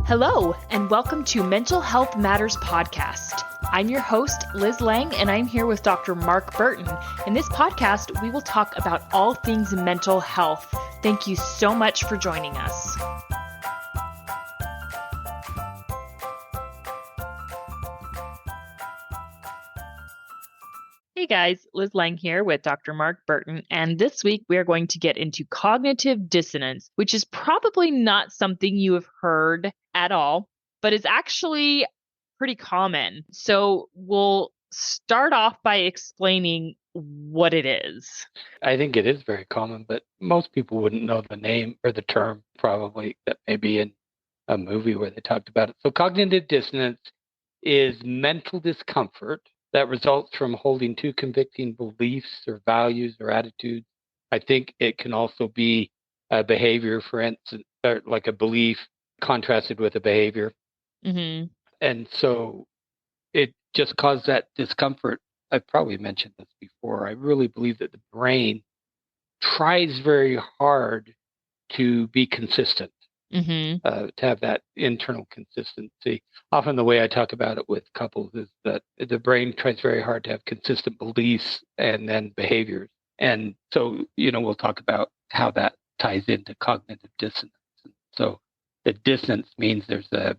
Hello, and welcome to Mental Health Matters Podcast. I'm your host, Liz Lang, and I'm here with Dr. Mark Burton. In this podcast, we will talk about all things mental health. Thank you so much for joining us. Hey guys, Liz Lang here with Dr. Mark Burton, and this week we are going to get into cognitive dissonance, which is probably not something you have heard at all, but is actually pretty common. So we'll start off by explaining what it is. I think it is very common, but most people wouldn't know the name or the term probably, that maybe in a movie where they talked about it. So cognitive dissonance is mental discomfort that results from holding two conflicting beliefs or values or attitudes. I think it can also be a behavior, for instance, or like a belief contrasted with a behavior. Mm-hmm. And so it just caused that discomfort. I've probably mentioned this before. I really believe that the brain tries very hard to be consistent, to have that internal consistency. Often the way I talk about it with couples is that the brain tries very hard to have consistent beliefs and then behaviors. And so, we'll talk about how that ties into cognitive dissonance. So the dissonance means there's a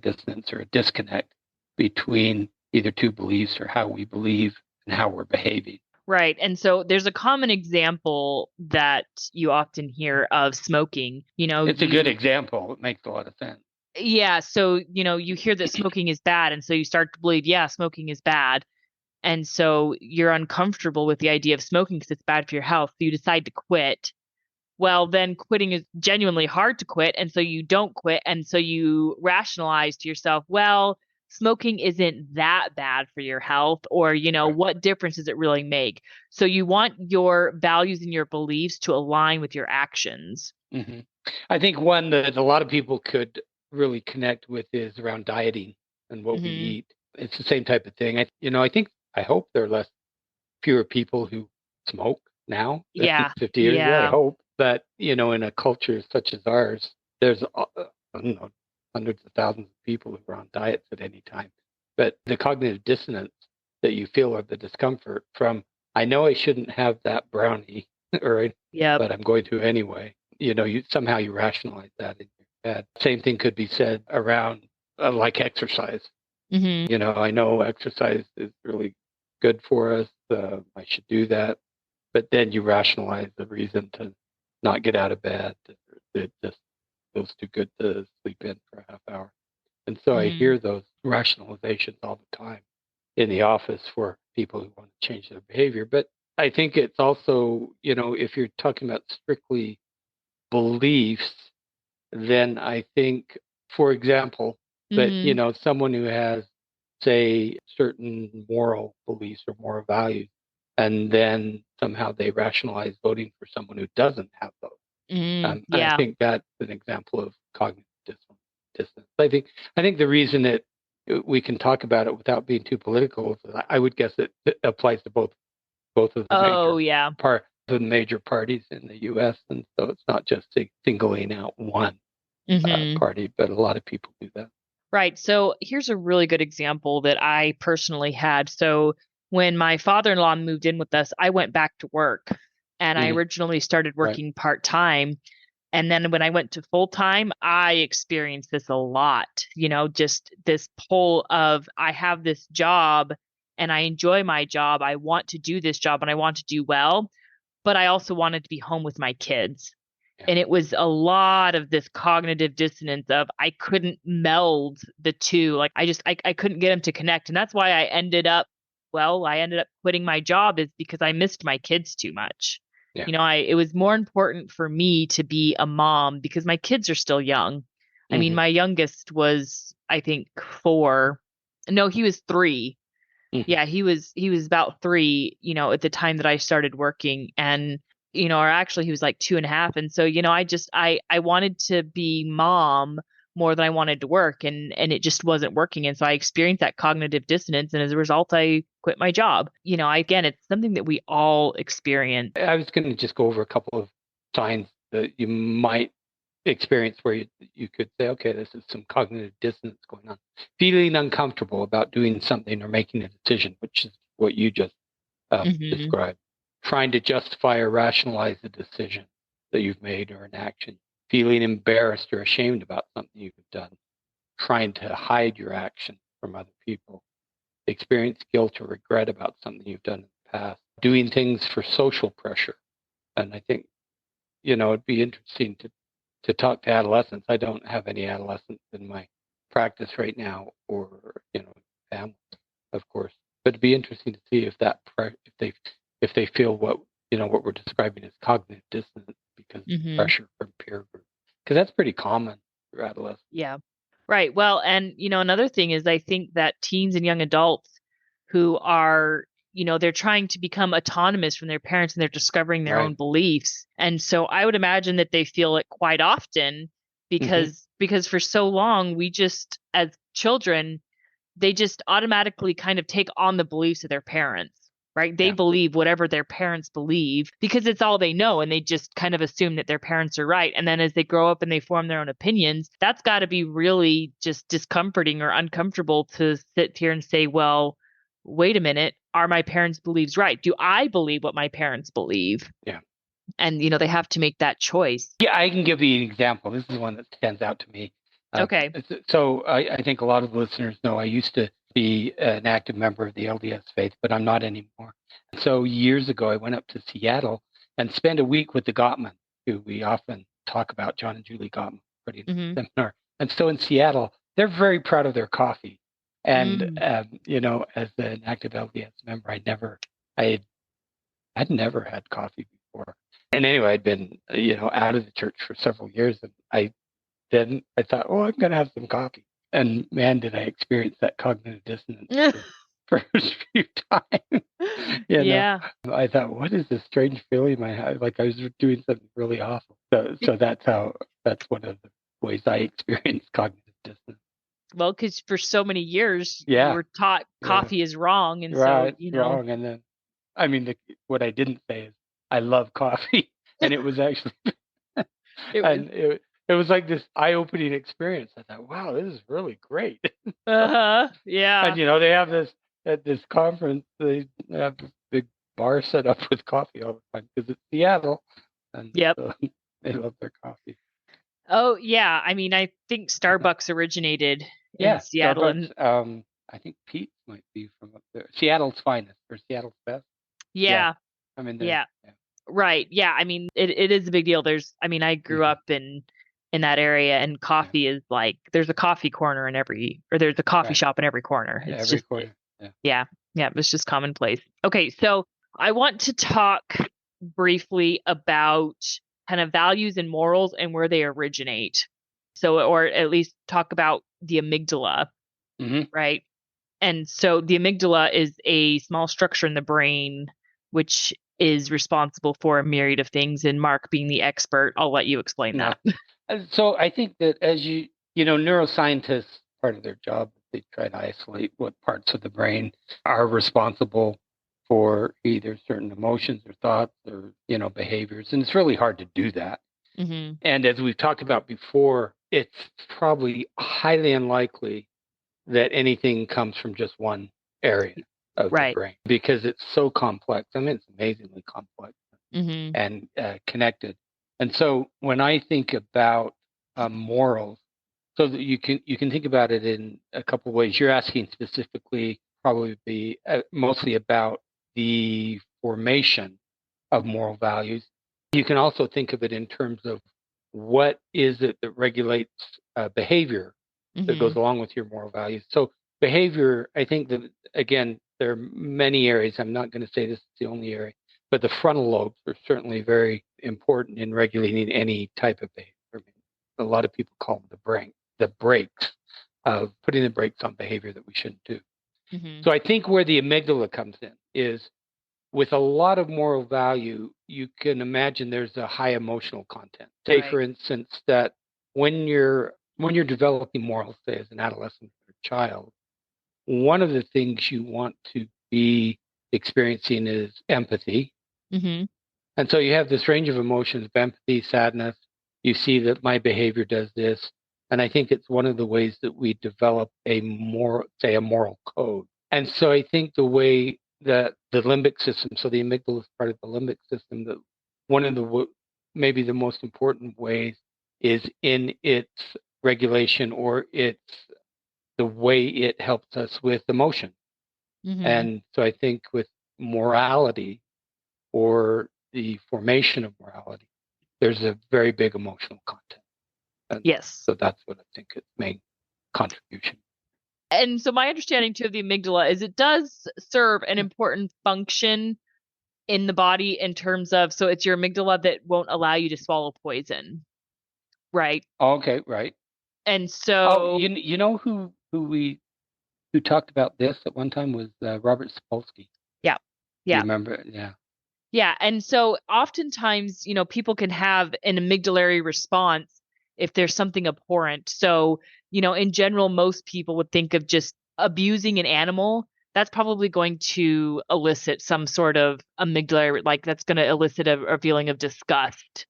dissonance or a disconnect between either two beliefs or how we believe and how we're behaving. Right. And so there's a common example that you often hear of smoking. It's a good example. It makes a lot of sense. Yeah. So, you hear that smoking is bad. And so you start to believe, yeah, smoking is bad. And so you're uncomfortable with the idea of smoking because it's bad for your health. So you decide to quit. Well, then quitting is genuinely hard to quit. And so you don't quit. And so you rationalize to yourself, well, smoking isn't that bad for your health, or, Right. What difference does it really make? So you want your values and your beliefs to align with your actions. Mm-hmm. I think one that a lot of people could really connect with is around dieting and what we eat. It's the same type of thing. I hope there are fewer people who smoke now than Yeah. 50 years ago. I Yeah. hope. But, in a culture such as ours, there's hundreds of thousands of people who are on diets at any time. But the cognitive dissonance that you feel, or the discomfort from, I know I shouldn't have that brownie, but I'm going to anyway. You somehow you rationalize that in your head. Same thing could be said around like exercise. Mm-hmm. I know exercise is really good for us. I should do that. But then you rationalize the reason to not get out of bed. It just feels too good to sleep in for a half hour. And so I hear those rationalizations all the time in the office for people who want to change their behavior. But I think it's also, if you're talking about strictly beliefs, then I think, for example, that, someone who has, say, certain moral beliefs or moral values, and then somehow they rationalize voting for someone who doesn't have those. And I think that's an example of cognitive dissonance. I think the reason that we can talk about it without being too political is that I would guess it applies to both of the major parties in the U.S. And so it's not just singling out one party, but a lot of people do that. Right. So here's a really good example that I personally had. So when my father-in-law moved in with us, I went back to work, and I originally started working part-time. And then when I went to full-time, I experienced this a lot, just this pull of, I have this job and I enjoy my job. I want to do this job and I want to do well, but I also wanted to be home with my kids. Yeah. And it was a lot of this cognitive dissonance of, I couldn't meld the two. Like I couldn't get them to connect. And that's why I ended up quitting my job, is because I missed my kids too much. Yeah. It was more important for me to be a mom because my kids are still young. I mean, my youngest was, I think, 4. No, he was 3. Yeah, he was about 3, at the time that I started working. And, or actually he was like 2.5. And so, I wanted to be mom more than I wanted to work, and it just wasn't working. And so I experienced that cognitive dissonance. And as a result, I quit my job. Again, it's something that we all experience. I was going to just go over a couple of signs that you might experience where you could say, okay, this is some cognitive dissonance going on. Feeling uncomfortable about doing something or making a decision, which is what you just described. Trying to justify or rationalize a decision that you've made or an action. Feeling embarrassed or ashamed about something you've done. Trying to hide your action from other people. Experience guilt or regret about something you've done in the past. Doing things for social pressure. And I think, it'd be interesting to talk to adolescents. I don't have any adolescents in my practice right now, or family, of course. But it'd be interesting to see if they feel what we're describing as cognitive dissonance because of pressure from peer group, because that's pretty common for adolescents. Yeah, right. Well, and another thing is I think that teens and young adults who are they're trying to become autonomous from their parents and they're discovering their own beliefs. And so I would imagine that they feel it quite often because for so long, we just, as children, they just automatically kind of take on the beliefs of their parents, right? They believe whatever their parents believe because it's all they know. And they just kind of assume that their parents are right. And then as they grow up and they form their own opinions, that's got to be really just discomforting or uncomfortable to sit here and say, well, wait a minute, are my parents' beliefs right? Do I believe what my parents believe? Yeah. And, they have to make that choice. Yeah, I can give you an example. This is one that stands out to me. Okay. So I think a lot of listeners know I used to be an active member of the LDS faith, but I'm not anymore. So years ago, I went up to Seattle and spent a week with the Gottman, who we often talk about, John and Julie Gottman, pretty seminar. And so in Seattle, they're very proud of their coffee. And, as an active LDS member, I'd never had coffee before. And anyway, I'd been, out of the church for several years. And I thought, I'm going to have some coffee. And man, did I experience that cognitive dissonance the first few times. Yeah. I thought, what is this strange feeling I have? Like I was doing something really awful. So that's one of the ways I experienced cognitive dissonance. Well, because for so many years, you were taught coffee is wrong. And wrong. And then, what I didn't say is I love coffee. And it was actually, it was like this eye-opening experience. I thought, wow, this is really great. Yeah. And, they have this, at this conference, they have this big bar set up with coffee all the time because it's Seattle. And so they love their coffee. Oh, yeah. I think Starbucks originated in Seattle. Starbucks, I think Pete might be from up there. Seattle's finest or Seattle's best. Yeah. Yeah. Right. Yeah. It is a big deal. I grew up in that area, and coffee is like, there's a coffee corner there's a coffee shop in every corner. It's every corner. Yeah. It's just commonplace. Okay. So I want to talk briefly about kind of values and morals and where they originate. So, or at least talk about the amygdala, right? And so the amygdala is a small structure in the brain, which is responsible for a myriad of things. And Mark, being the expert, I'll let you explain that. So I think that as neuroscientists, part of their job, they try to isolate what parts of the brain are responsible for either certain emotions or thoughts or, behaviors. And it's really hard to do that. And as we've talked about before, it's probably highly unlikely that anything comes from just one area of the brain because it's so complex. It's amazingly complex and connected. And so when I think about morals, so that you can think about it in a couple of ways. You're asking specifically, probably mostly about the formation of moral values. You can also think of it in terms of what is it that regulates behavior that goes along with your moral values. So behavior, I think that, again, there are many areas. I'm not going to say this is the only area, but the frontal lobes are certainly very important in regulating any type of behavior. A lot of people call them the brakes of putting the brakes on behavior that we shouldn't do. So I think where the amygdala comes in is with a lot of moral value, you can imagine there's a high emotional content. Say, for instance, that when you're developing morals, say as an adolescent or child, one of the things you want to be experiencing is empathy. And so you have this range of emotions of empathy, sadness, you see that my behavior does this. And I think it's one of the ways that we develop a moral code. And so I think the way that the limbic system, so the amygdala is part of the limbic system, that one of the maybe the most important ways is in its regulation, or it's the way it helps us with emotion. And so I think with morality, or the formation of morality, there's a very big emotional content. And yes. so that's what I think its main contribution. And so my understanding too of the amygdala is it does serve an important function in the body in terms of, so it's your amygdala that won't allow you to swallow poison, right? Okay, right. And so, you know who talked about this at one time was Robert Sapolsky. Yeah. You remember? Yeah. Yeah. And so oftentimes, people can have an amygdalary response if there's something abhorrent. So, in general, most people would think of just abusing an animal. That's probably going to elicit some sort of amygdalary, like that's going to elicit a feeling of disgust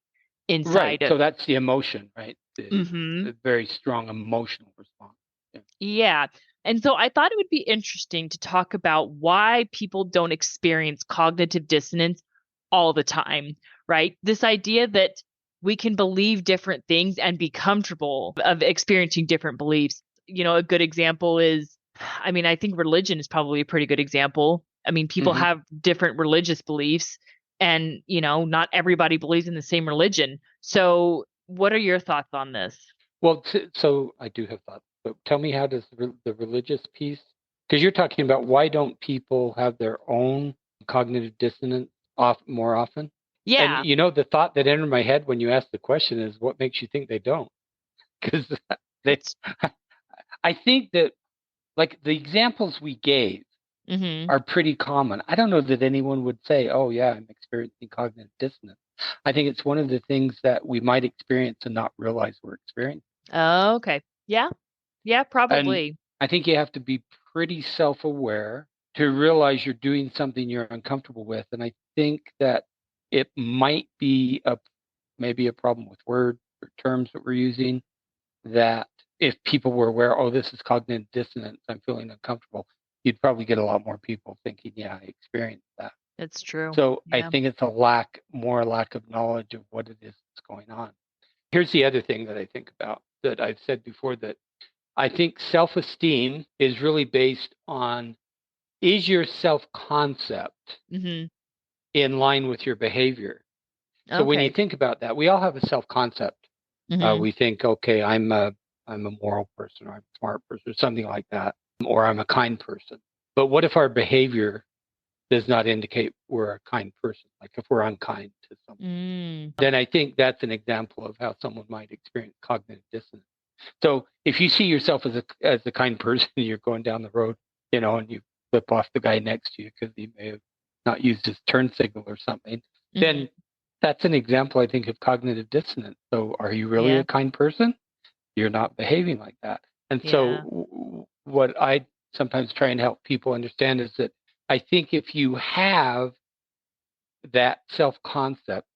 inside. Right. So that's the emotion, right? The very strong emotional response. Yeah. And so I thought it would be interesting to talk about why people don't experience cognitive dissonance all the time, right? This idea that we can believe different things and be comfortable of experiencing different beliefs. A good example is, I think religion is probably a pretty good example. People have different religious beliefs, and, not everybody believes in the same religion. So what are your thoughts on this? Well, so I do have thoughts, but tell me, how does the religious piece, because you're talking about why don't people have their own cognitive dissonance more often? Yeah. And the thought that entered my head when you asked the question is, what makes you think they don't? Because I think that, like, the examples we gave are pretty common. I don't know that anyone would say, oh yeah, I'm experiencing cognitive dissonance. I think it's one of the things that we might experience and not realize we're experiencing. Oh, okay. Yeah. Yeah, probably. And I think you have to be pretty self-aware to realize you're doing something you're uncomfortable with. And I think that it might be maybe a problem with words or terms that we're using, that if people were aware, oh, this is cognitive dissonance, I'm feeling uncomfortable, you'd probably get a lot more people thinking, yeah, I experienced that. That's true. So yeah. I think it's a lack of knowledge of what it is that's going on. Here's the other thing that I think about, that I've said before, that I think self-esteem is really based on, is your self-concept in line with your behavior? So when you think about that, we all have a self-concept. We think, okay, I'm a moral person, or I'm a smart person, or something like that, or I'm a kind person. But what if our behavior does not indicate we're a kind person? Like if we're unkind to someone, then I think that's an example of how someone might experience cognitive dissonance. So if you see yourself as a kind person, you're going down the road, and you flip off the guy next to you because he may have not used his turn signal or something, then that's an example, I think, of cognitive dissonance. So are you really a kind person? You're not behaving like that. And so what I sometimes try and help people understand is that I think if you have that self-concept,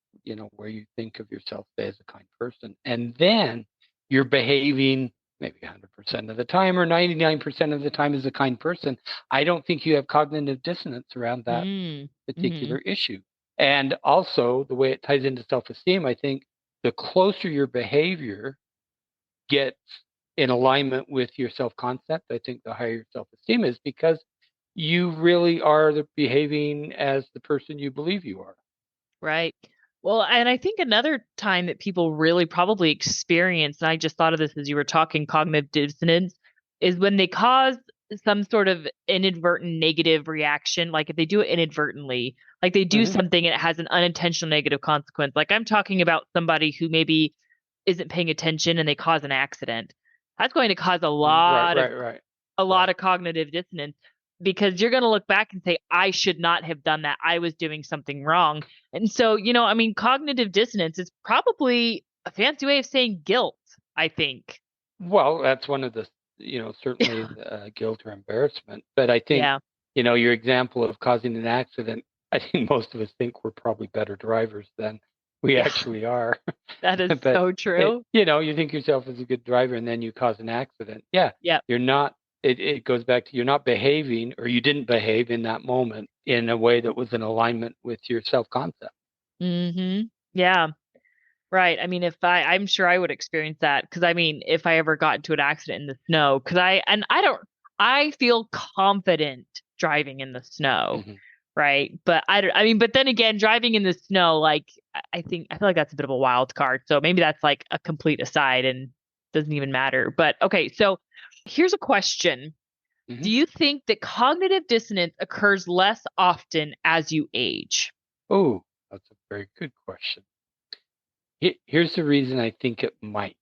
where you think of yourself as a kind person, and then you're behaving maybe 100% of the time or 99% of the time as a kind person, I don't think you have cognitive dissonance around that particular issue. And also, the way it ties into self-esteem, I think the closer your behavior gets in alignment with your self-concept, I think the higher your self-esteem is, because you really are behaving as the person you believe you are. Right. Well, and I think another time that people really probably experience, and I just thought of this as you were talking, cognitive dissonance, is when they cause some sort of inadvertent negative reaction. Like if they do it inadvertently, like they do something and it has an unintentional negative consequence. Like I'm talking about somebody who maybe isn't paying attention and they cause an accident. That's going to cause a lot of cognitive dissonance, because you're going to look back and say, I should not have done that. I was doing something wrong. And so, cognitive dissonance is probably a fancy way of saying guilt, I think. Well, that's one of the, certainly guilt or embarrassment. But I think, your example of causing an accident, I think most of us think we're probably better drivers than We Yeah, actually are. that is But so true. you think yourself as a good driver, and then you cause an accident. Yeah, Yep. you're not. It goes back to you're not behaving, or you didn't behave in that moment in a way that was in alignment with your self concept. Mm-hmm. Yeah. Right. I mean, I'm sure I would experience that because I mean, if I ever got into an accident in the snow, I feel confident driving in the snow, Hmm. right? But I mean, but then again, driving in the snow, like, I feel like that's a bit of a wild card. So maybe that's like a complete aside and doesn't even matter. But okay, so here's a question. Hmm. Do you think that cognitive dissonance occurs less often as you age? Oh, that's a very good question. Here's the reason I think it might.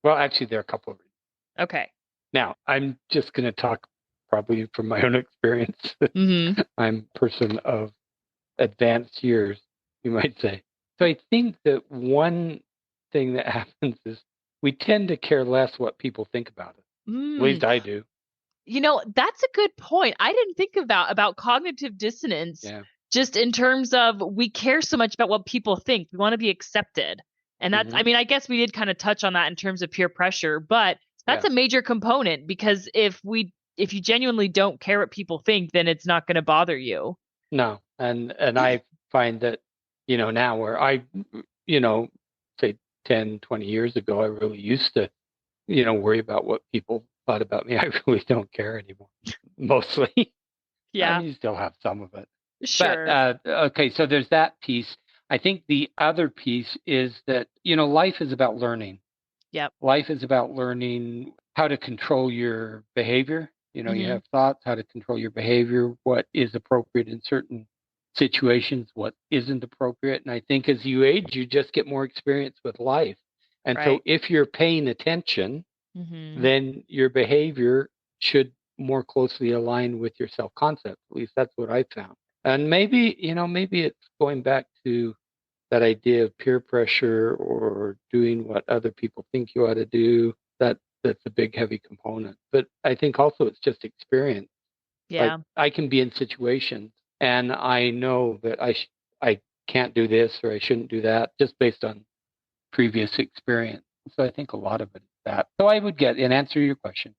Well, actually, there are a couple of reasons. Okay. Now, I'm just going to talk probably from my own experience. Mm-hmm. I'm a person of advanced years, you might say. So I think that one thing that happens is we tend to care less what people think about us. At Mm. least I do. That's a good point. I didn't think about cognitive dissonance Yeah. just in terms of we care so much about what people think. We want to be accepted. And that's, I Hmm. mean, I guess we did kind of touch on that in terms of peer pressure, but that's Yeah. a major component because if you genuinely don't care what people think, then it's not going to bother you. No. And I find that, now where you know, say 10, 20 years ago, I really used to, worry about what people thought about me. I really don't care anymore. Mostly. I Yeah, mean, you still have some of it. But sure. okay, so there's that piece. I think the other piece is that, life is about learning. Yep. Life is about learning how to control your behavior. You Hmm. have thoughts, how to control your behavior, what is appropriate in certain situations, what isn't appropriate. And I think as you age, you just get more experience with life. And so Right. if you're paying attention, Hmm. then your behavior should more closely align with your self concept. At least that's what I found. And maybe it's going back to that idea of peer pressure or doing what other people think you ought to do. That's a big, heavy component. But I think also it's just experience. Like Yeah. I can be in situations and I know that I can't do this or I shouldn't do that just based on previous experience. So I think a lot of it is that. So I would get, in answer to your question,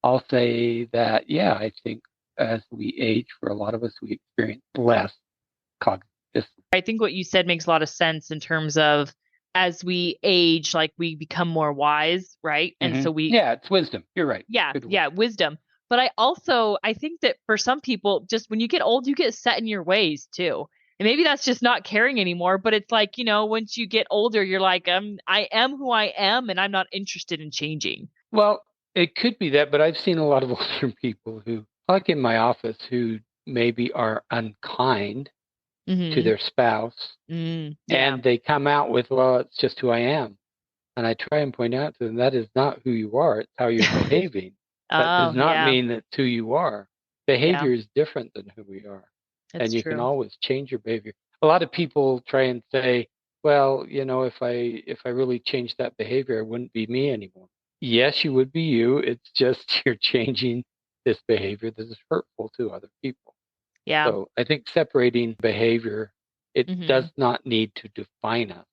I'll say that, yeah, I think as we age, for a lot of us, we experience less cognitive dissonance. I think what you said makes a lot of sense in terms of as we age, like we become more wise, right? And Hmm. so we, Yeah, it's wisdom. You're right. yeah, Good word. yeah, wisdom. But I think that for some people, just when you get old, you get set in your ways too. And maybe that's just not caring anymore. But it's like, once you get older, you're like, I am who I am, and I'm not interested in changing. Well, it could be that, but I've seen a lot of older people who, like in my office, who maybe are unkind to Hmm. their spouse, Yeah. and they come out with, well, it's just who I am. And I try and point out to them that is not who you are, it's how you're behaving. That does Oh, not yeah. mean that's who you are. Yeah, Behavior is different than who we are. And it's you can true. always change your behavior. A lot of people try and say, well, if I really changed that behavior, it wouldn't be me anymore. Yes, you would be you. It's just you're changing this behavior that is hurtful to other people. Yeah. So I think separating behavior, it Hmm. does not need to define us.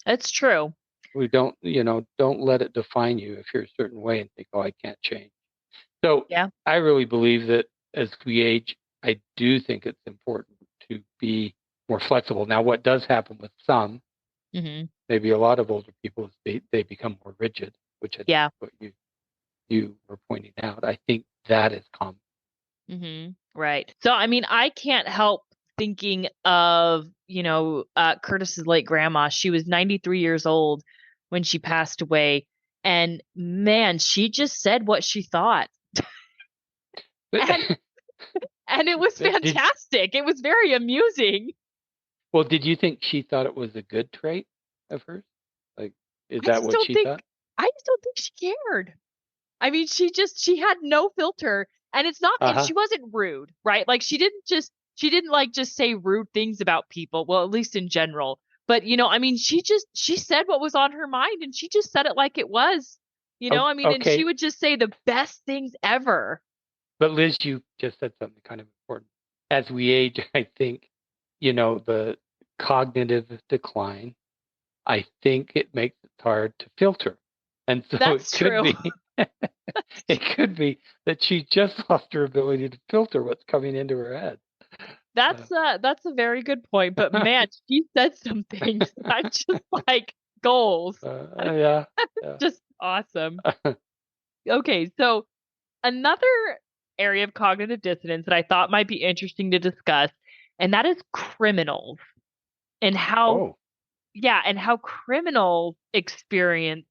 It's true. We don't let it define you if you're a certain way and think, oh, I can't change. So Yeah. I really believe that as we age, I do think it's important to be more flexible. Now, what does happen with some, Hmm. maybe a lot of older people, is they become more rigid, which I think Yeah. is what you were pointing out. I think that is common. Right. So, I mean, I can't help thinking of, Curtis's late grandma. She was 93 years old when she passed away. And man, she just said what she thought. But And and it was did fantastic. It was very amusing. well, did you think she thought it was a good trait of hers? Like, is I that just what don't she think thought? I just don't think she cared. I mean, she had no filter and Uh she huh. wasn't rude, right? Like she didn't like just say rude things about people, well, at least in general. But I mean, she said what was on her mind and she just said it like it was. I mean, and she Okay, would just say the best things ever. but Liz, you just said something kind of important. As we age, I think, the cognitive decline. I think it makes it hard to filter. And so That's true. it could be that she just lost her ability to filter what's coming into her head. That's a very good point. But man, she said some things. I'm just like goals. Yeah. Just awesome. Okay, so another area of cognitive dissonance that I thought might be interesting to discuss, and that is criminals and how, Oh, yeah, and how criminals experience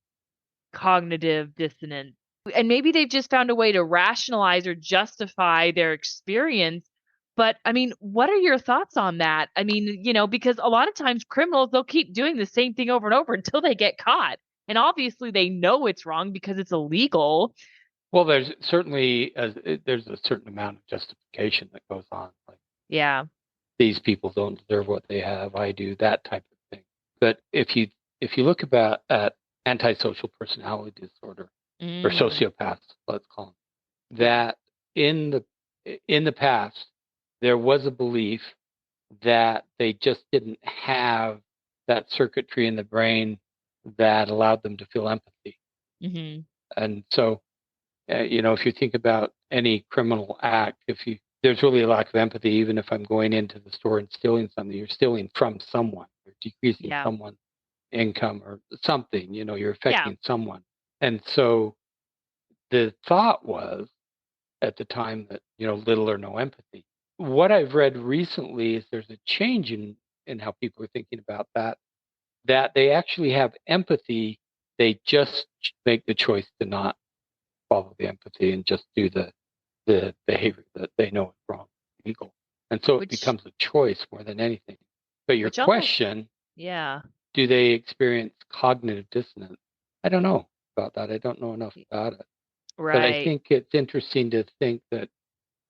cognitive dissonance. And maybe they've just found a way to rationalize or justify their experience. But I mean, what are your thoughts on that? I mean, because a lot of times criminals, they'll keep doing the same thing over and over until they get caught. And obviously they know it's wrong because it's illegal. well, there's certainly there's a certain amount of justification that goes on. Like, Yeah. these people don't deserve what they have. I do, that type of thing. But if you look at antisocial personality disorder or Mm, sociopaths, let's call them, that in the past there was a belief that they just didn't have that circuitry in the brain that allowed them to feel empathy. hmm And so, if you think about any criminal act, there's really a lack of empathy. Even if I'm going into the store and stealing something, you're stealing from someone. You're decreasing Yeah. someone's income or something. You're Yeah. affecting someone. And so the thought was at the time that little or no empathy. What I've read recently is there's a change in how people are thinking about that they actually have empathy. They just make the choice to not follow the empathy and just do the behavior that they know is wrong, illegal. And so it Which becomes a choice more than anything. But your which almost, question, yeah. do they experience cognitive dissonance? I don't know about that. I don't know enough about it. But I Right. think it's interesting to think that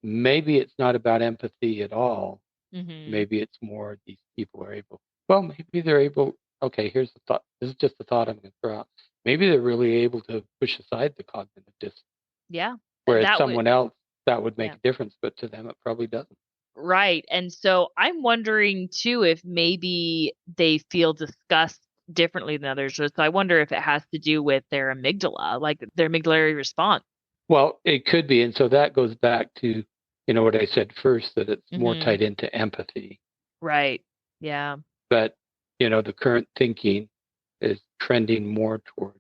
maybe it's not about empathy at all. hmm Maybe it's more these people are able, well, maybe they're able, okay, here's the thought. This is just a thought I'm going to throw out. Maybe they're really able to push aside the cognitive dissonance, Yeah. whereas That would, someone else, that would make yeah. a difference, but to them, it probably doesn't. Right. And so I'm wondering too if maybe they feel disgust differently than others. So I wonder if it has to do with their amygdala, like their amygdalary response. Well, it could be. And so that goes back to, what I said first, that it's more hmm tied into empathy. Right. Yeah. But, the current thinking is trending more toward,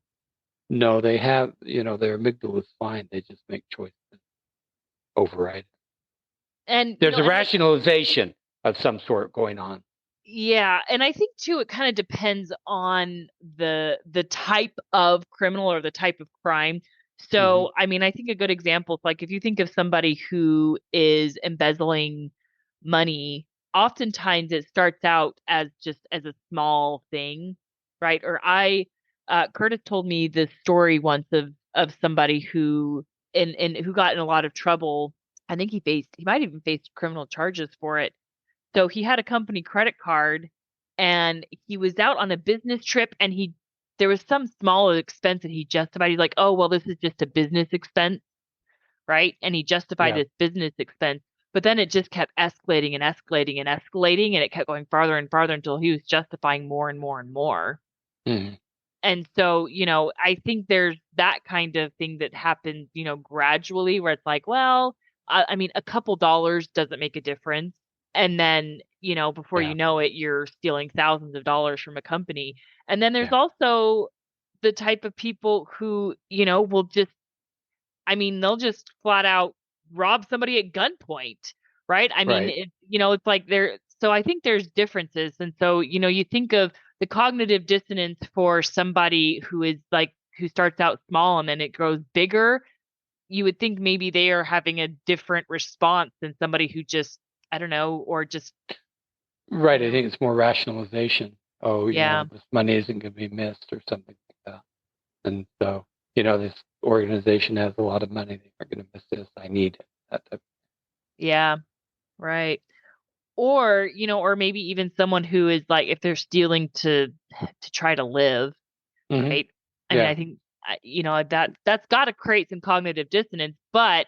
no, they have, their amygdala is fine. They just make choices, override. And There's a and I rationalization of some sort going on. yeah, and I think too it kind of depends on the type of criminal or the type of crime. Hmm. So, I mean, I think a good example is like if you think of somebody who is embezzling money, oftentimes it starts out as just as a small thing, right? Or Curtis told me this story once of somebody who and who got in a lot of trouble. I think he might even face criminal charges for it. So he had a company credit card and he was out on a business trip and there was some small expense that he justified. He's like, oh, well, this is just a business expense, right? And he justified Yeah. this business expense. But then it just kept escalating and escalating and escalating. And it kept going farther and farther until he was justifying more and more and more. Hmm. And so, I think there's that kind of thing that happens, gradually where it's like, well, I mean, a couple dollars doesn't make a difference. And then, before you Yeah. know it, you're stealing thousands of dollars from a company. And then there's Yeah. also the type of people who, will just, I mean, they'll just flat out rob somebody at gunpoint, right? I mean, Right. it's like so I think there's differences. And so, you think of the cognitive dissonance for somebody who is like, who starts out small and then it grows bigger. You would think maybe they are having a different response than somebody who just, I don't know, or just, Right. I think it's more rationalization. Oh, yeah, this money isn't going to be missed or something like that. And so, this organization has a lot of money. They are going to miss this. I need it. That type. yeah, right. Or maybe even someone who is like, if they're stealing to try to live, Hmm. right? I mean, I Yeah. think that's got to create some cognitive dissonance, but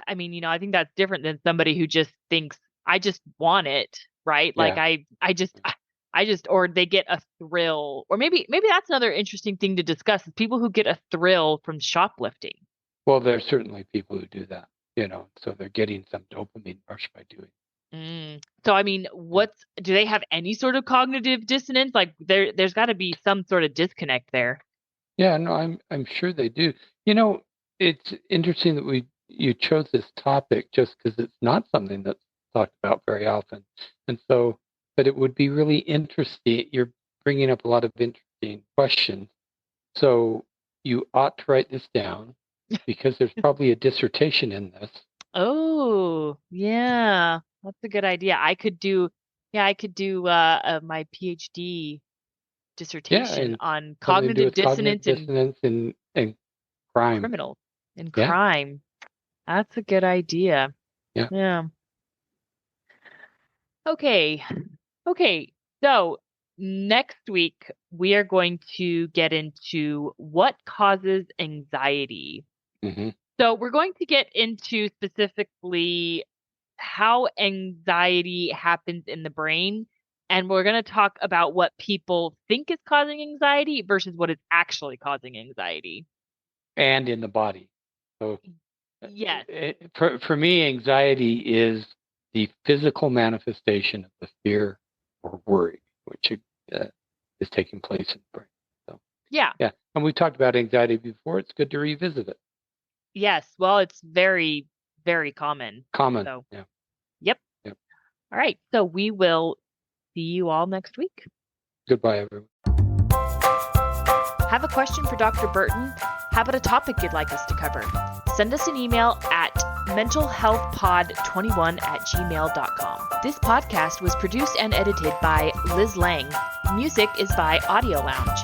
I mean, I think that's different than somebody who just thinks I just want it, right? Like Yeah. or they get a thrill, or maybe that's another interesting thing to discuss, is people who get a thrill from shoplifting. Well, there's certainly people who do that, so they're getting some dopamine rush by doing it. So, I mean, do they have any sort of cognitive dissonance? Like there's got to be some sort of disconnect there. Yeah, no, I'm sure they do. It's interesting that you chose this topic just because it's not something that's talked about very often. And so, but it would be really interesting. You're bringing up a lot of interesting questions. So you ought to write this down because there's probably a dissertation in this. Oh, yeah. That's a good idea. I could do my PhD dissertation on cognitive dissonance and crime. Criminal and crime. That's a good idea. Yeah. Okay. So next week we are going to get into what causes anxiety. Mm-hmm. So we're going to get into specifically how anxiety happens in the brain, and we're going to talk about what people think is causing anxiety versus what is actually causing anxiety. And in the body. So yes, for me, anxiety is the physical manifestation of the fear or worry which is taking place in the brain. So yeah, and we talked about anxiety before. It's good to revisit it. Yes, well, it's very, very common. So, yeah. Yep. All right, so we will see you all next week. Goodbye, everyone. Have a question for Dr. Burton? How about a topic you'd like us to cover? Send us an email at mentalhealthpod21@gmail.com. This podcast was produced and edited by Liz Lang. Music is by Audio Lounge.